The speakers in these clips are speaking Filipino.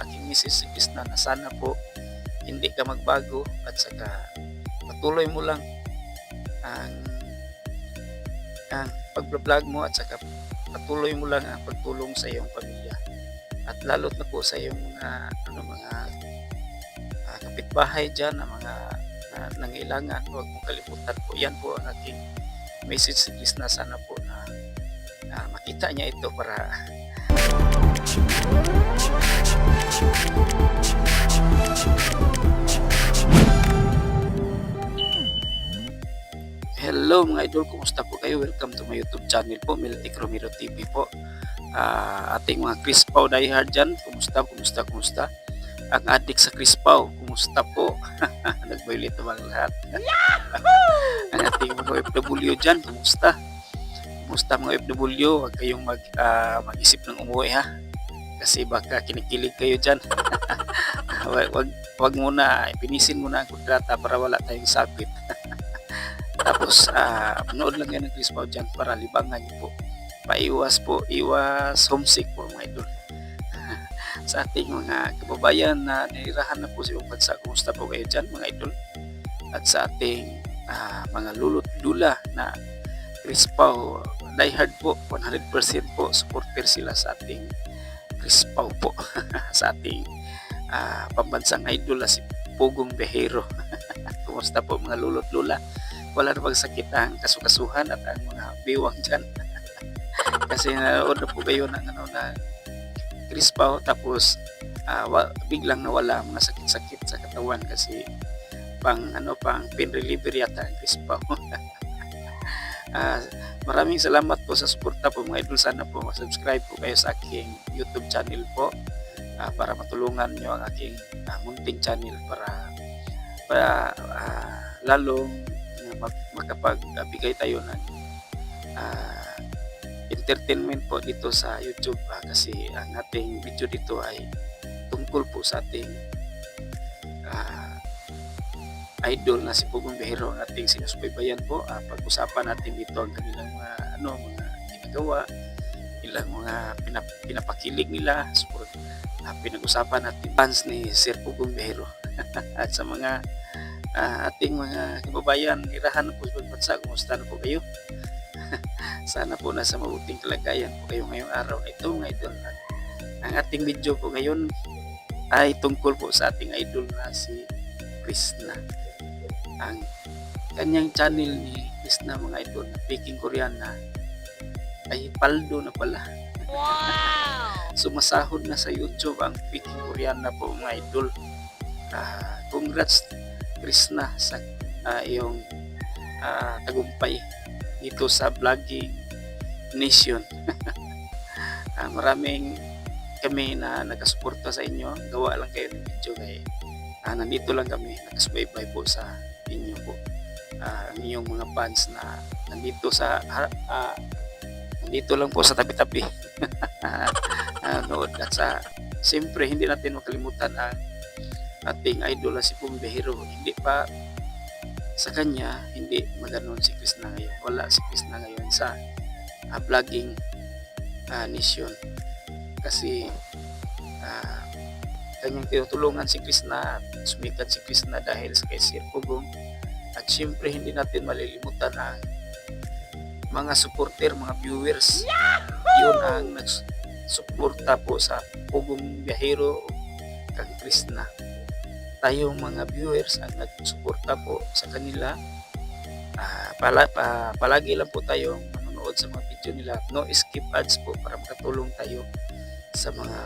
aking message si Krishna na sana po hindi ka magbago at saka patuloy mo lang ang pagba-vlog mo at saka patuloy mo lang ang pagtulong sa iyong pamilya. At lalo't na po sa iyong mga kapitbahay diyan na mga nangailangan, huwag mong kalimutan po. Yan po ang aking message si Krishna, sana po na makita niya ito para hello mga idol, kumusta po kayo? Welcome to my YouTube channel po, Miltic Romero TV po. Ating mga Crispaw diehard dyan, kumusta? Ang adik sa Crispaw, kumusta po? Nag-violate naman lahat. Ang ating mga OFW dyan, kumusta? Kumusta mga OFW? Huwag kayong mag-isip ng umuwi ha. Kasi baka kinikilig kayo dyan. wag muna, pinisin muna ang kontrata para wala tayong sabit. Tapos manood lang kayo ng Crispaw dyan para libangan niyo po. Iwas homesick po mga idol. Sa ating mga kababayan na nahirahan na po sa ibang bansa, kumusta po kayo dyan mga idol? At sa ating mga lulot lula na Crispaw diehard po, 100% po supporter sila sa ating Crispaw po. Sa ating pambansang idol na si Pugong Behero. Kumusta po mga lulot lula? Wala na bang sakit ang kasukasuhan at ang mga biwang dyan? Kasi nanood na po kayo ng Crispaw, tapos biglang nawala ang mga sakit-sakit sa katawan kasi pang pain reliever yata ang Crispaw. Maraming salamat po sa suporta po mga idol. Sana po subscribe po kayo sa aking YouTube channel po para matulungan nyo ang aking munting channel para lalong makapagbigay tayo ng entertainment po dito sa YouTube kasi ang ating video dito ay tungkol po sa ating idol na si Pugong Behero, ang ating sinusubaybayan po. Pag-usapan natin dito ang kanilang mga ginagawa, ilang mga pinapakilig nila. Pinag-usapan natin fans ni Sir Pugong Behero at sa mga ating mga kababayan irahan na po sa bansa, kumusta na po kayo? Sana po nasa mabuting kalagayan po kayo ngayong araw na ito mga idol. Ang ating video po ngayon ay tungkol po sa ating idol na si Krishna. Ang kanyang channel ni Krishna mga idol na Peking Koreana ay paldo na pala. Wow! Sumasahod na sa YouTube ang Peking Koreana po mga idol. Congrats Krishna sa iyong tagumpay dito sa vlogging nation. Maraming kami na nagasuporta sa inyo. Gawa lang kayo ng video kay nandito lang kami nakasubaybay po sa inyo po. Ang inyong mga fans na nandito lang po sa tabi-tabi. Nood at siyempre hindi natin makalimutan ang ating idol na si Pugong Behero. Hindi pa sa kanya, hindi maganon si Krishna ngayon. Wala si Krishna ngayon sa vlogging nation. Kasi kanyang tinutulungan si Krishna, sumikat si Krishna dahil sa kay Sir Pugong. At syempre hindi natin malilimutan ang mga supporter, mga viewers. Yun ang nagsuporta po sa Pugong Behero kang Krishna. Tayong mga viewers ang nagsuporta po sa kanila. Palagi lang po tayong manonood sa mga video nila. No skip ads po para makatulong tayo sa mga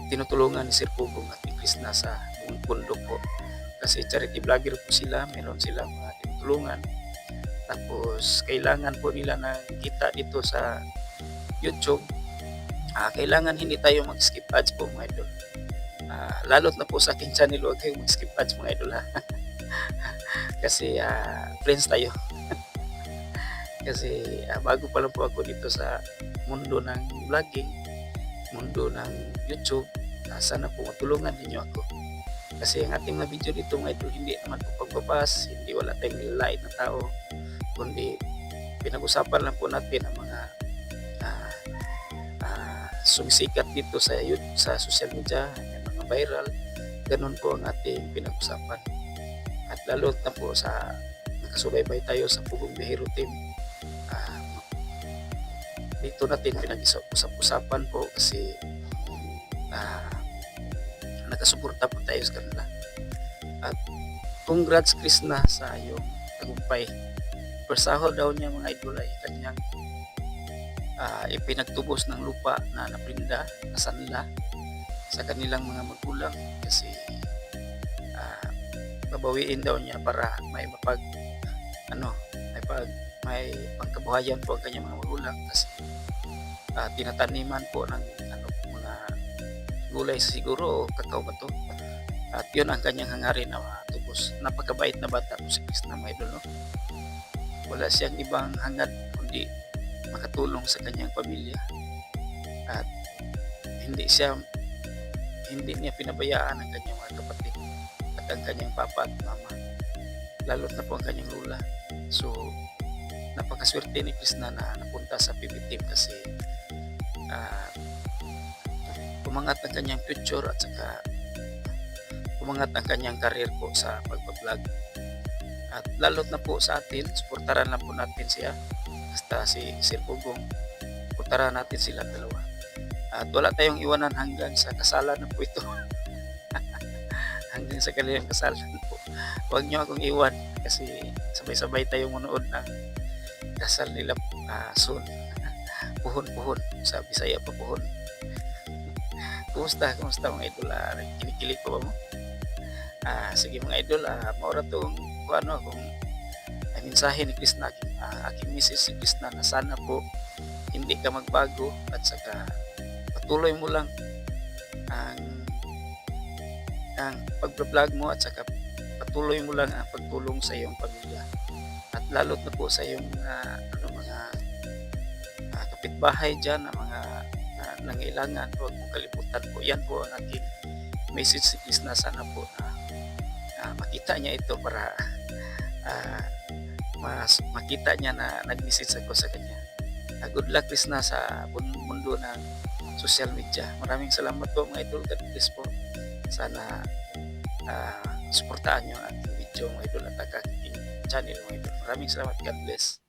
tinutulungan ni Sir Pugong at ni Krishna sa buong mundo po. Kasi charity vlogger po sila, meron silang mga tinutulungan. Tapos kailangan po nila ng kita dito sa YouTube. Kailangan hindi tayo mag-skip ads po mga idol. Lalot na po sa aking channel, huwag kayong mag-skip ads mga idol ha. Kasi friends tayo. Kasi bago pa lang po ako dito sa mundo ng vlogging, mundo ng YouTube. Sana po matulungan ninyo ako. Kasi ang ating mga video dito mga idol, hindi naman po pagbapas, hindi wala tayong nilalait na tao, kundi pinag-usapan lang po natin ang mga sumisikat dito sa social media, yung mga viral, gano'n po ang ating pinag-usapan. At lalo na po sa nakasubaybay tayo sa Pugong Bihero Team, ah, dito natin pinag-usap-usapan po kasi ah, nakasuporta po tayo sa kanila. At congrats Krishna sa iyong tagumpay. Persahod daw niya mga idol ay kanyang ipinagtubos ng lupa na naprinda, nasanla sa kanilang mga magulang kasi ah, babawiin daw niya para ano, may pangkabuhayan po ang kanyang mga magulang kasi tinataniman po ng mga gulay siguro o kakao ba to. At yun ang kanyang hangarin na matubos. Napakabait na bata po si Krishna mga idol, no? Wala siyang ibang hangad kundi makatulong sa kanyang pamilya at hindi niya pinabayaan ang kanyang mga kapatid at ang kanyang papa at mama, lalo't na po ang kanyang lula. So napakaswerte ni Krishna na napunta sa PB team kasi umangat ang kanyang future at saka umangat ang kanyang career po sa pagbablog. At lalo't na po sa atin, suportaran lang po natin siya. Basta si Sir Pugong, suportaran natin sila dalawa. At wala tayong iwanan hanggang sa kasalan na po ito. Hanggang sa kanilang kasalan po. Huwag niyo akong iwan kasi sabay-sabay tayong manood ng kasal nila soon. Puhon-puhon. Sa Bisaya pa puhon. Kumusta? Kumusta mga idol? Kinikilig pa ba mo? Sige mga idol, maura tong kung ay mensahe ni Krishna, aking message si Krishna na sana po hindi ka magbago at saka patuloy mo lang ang pag-vlog mo at saka patuloy mo lang ang pagtulong sa iyong pamilya at lalo't na po sa iyong mga kapitbahay dyan na mga nangailangan. Huwag mong kalimutan po, yan po ang aking message si Krishna. Sana po na makita niya ito para mas makita niya na nag-message ako sa kanya. Good luck Krishna sa mundo ng social media. Maraming salamat po mga idol. God bless po. Sana suportahan niyo ang ating video mga idol at ang aking channel mga idol. Maraming salamat. God bless.